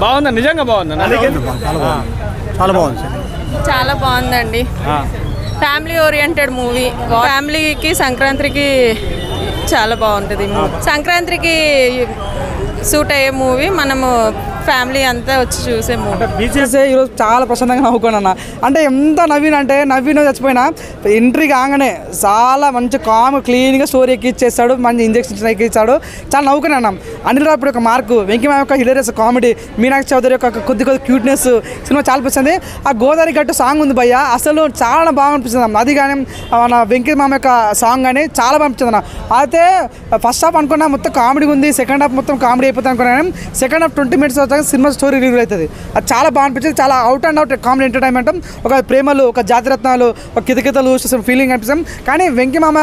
బాగుంది, నిజంగా బాగుంది. చాలా బాగుందండి. Family oriented movie. ఫ్యామిలీకి సంక్రాంతికి చాలా బాగుంటుంది. సంక్రాంతికి సూట్ అయ్యే మూవీ. మనము ఫ్యామిలీ అంతా వచ్చి చూసే మూవీ. బీచెస్ ఈరోజు చాలా ప్రశాంతంగా నవ్వుకున్నా. అంటే ఎంత నవీన్ అంటే నవీన్ చచ్చిపోయినా ఎంట్రీ కాగానే చాలా మంచి కామ్ క్లీన్గా స్టోరీ ఎక్కిచ్చేస్తాడు, మంచి ఇంజెక్షన్స్ ఎక్కిచ్చాడు. చాలా నవ్వుకున్నాం. అనిల్ రావిపూడి ఒక మార్కు, వెంకీ మామ యొక్క హిలేరియస్ కామెడీ, మీనాక్షి చౌదరి యొక్క కొద్ది క్యూట్నెస్ సినిమా చాలా అనిపిస్తుంది. ఆ గోదావరి గట్టు సాంగ్ ఉంది భయ్య, అసలు చాలా బాగా అనిపిస్తుంది. అది కానీ మన వెంకీ మామ యొక్క సాంగ్ కానీ చాలా బాగా అనిపిస్తుంది అన్న. అయితే ఫస్ట్ హాఫ్ అనుకున్నా మొత్తం కామెడీ ఉంది, సెకండ్ హాఫ్ మొత్తం కామెడీ అయిపోతుంది అనుకున్నాను. సెకండ్ హాఫ్ 20 minutes వచ్చాక సినిమా స్టోరీ రివ్యూ అవుతుంది. అది చాలా బాగా అనిపించింది. చాలా out and out comedy entertainment. ఒక ప్రేమలు, ఒక జాతిరత్నాలు, ఒక కితకితలు ఫీలింగ్ అనిపిస్తాం. కానీ వెంకీ మామ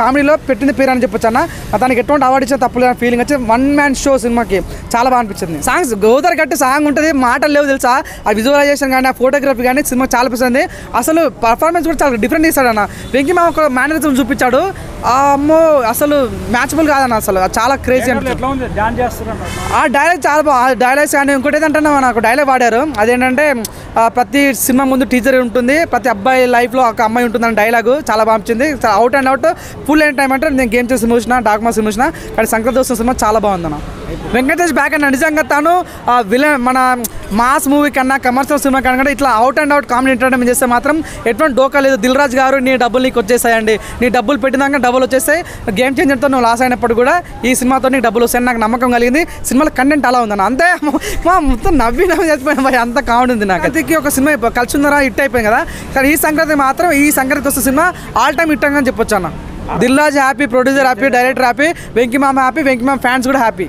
కామెడీలో పెట్టింది పేరు అని చెప్పొచ్చు అన్న. దానికి ఎటువంటి అవార్డు ఇచ్చిన తప్పులేదు ఫీలింగ్ వచ్చి వన్ మ్యాన్ షో సినిమాకి చాలా బాగా అనిపించింది. సాంగ్స్ గోదావరి గట్టి సాంగ్ ఉంటుంది, మాటలు లేవు తెలుసా. ఆ విజువలైజేషన్ కానీ, ఆ ఫోటోగ్రఫీ కానీ సినిమా చాలా అనిపిస్తుంది. అసలు పర్ఫార్మెన్స్ కూడా చాలా డిఫరెంట్ ఇస్తాడు అన్న. వెంకీ మామ ఒక మేనరిజం చూపించాడు. అమ్మో అసలు మ్యాచబుల్ కాదన్న. అసలు చాలా క్రేజీ అనిపిస్తుంది. ఆ డైలాగ్ చాలా బాగా డైలాగ్స్ కానీ ఇంకోటి ఏంటంటే నాకు డైలాగ్ వాడారు. అదేంటంటే ప్రతి సినిమా ముందు టీచర్ ఉంటుంది, ప్రతి అబ్బాయి లైఫ్లో ఒక అమ్మాయి ఉంటుందని డైలాగు చాలా బాగా అనిపించింది. Out and out full entertainment. నేను గేమ్ చేసి సినిమా చూసిన, డాక్మా సినిమా చూసిన, కానీ సంక్రాంతి వస్తున్న సినిమా చాలా బాగుందన్న. వెంకటేష్ బ్యాక్ అన్న నిజంగా తాను విలన్ మన మాస్ మూవీ కన్నా కమర్షియల్ సినిమా కన్నా ఇట్లా out and out comedy entertainment చేస్తే మాత్రం ఎటువంటి డోకా లేదు. దిల్ రాజు గారు నీ డబ్బులు నీకు వచ్చేసాయండి, నీ డబ్బులు పెట్టినాక డబ్బులు వచ్చేస్తాయి. గేమ్ చేంజర్తో నువ్వు లాస్ అయినప్పుడు కూడా ఈ సినిమాతో నీకు డబ్బులు వస్తాయని నాకు నమ్మకం కలిగింది. సినిమాలో కంటెంట్ అలా ఉందన్న. అంతే మొత్తం నవ్వి చచ్చిపోయిన భయ, అంత కామెడీ ఉంది. నాకు అతికి ఒక సినిమా కలిసి ఉందరా హిట్ అయిపోయింది కదా, కానీ ఈ సంక్రాంతి మాత్రం ఈ సంక్రాంతికి వస్తే సినిమా ఆల్ టైమ్ హిట్ అని చెప్పొచ్చు అన్న. Dil Raju happy, producer happy, director happy, Venky Mama happy, Venky మామ ఫ్యాన్స్ కూడా హ్యాపీ.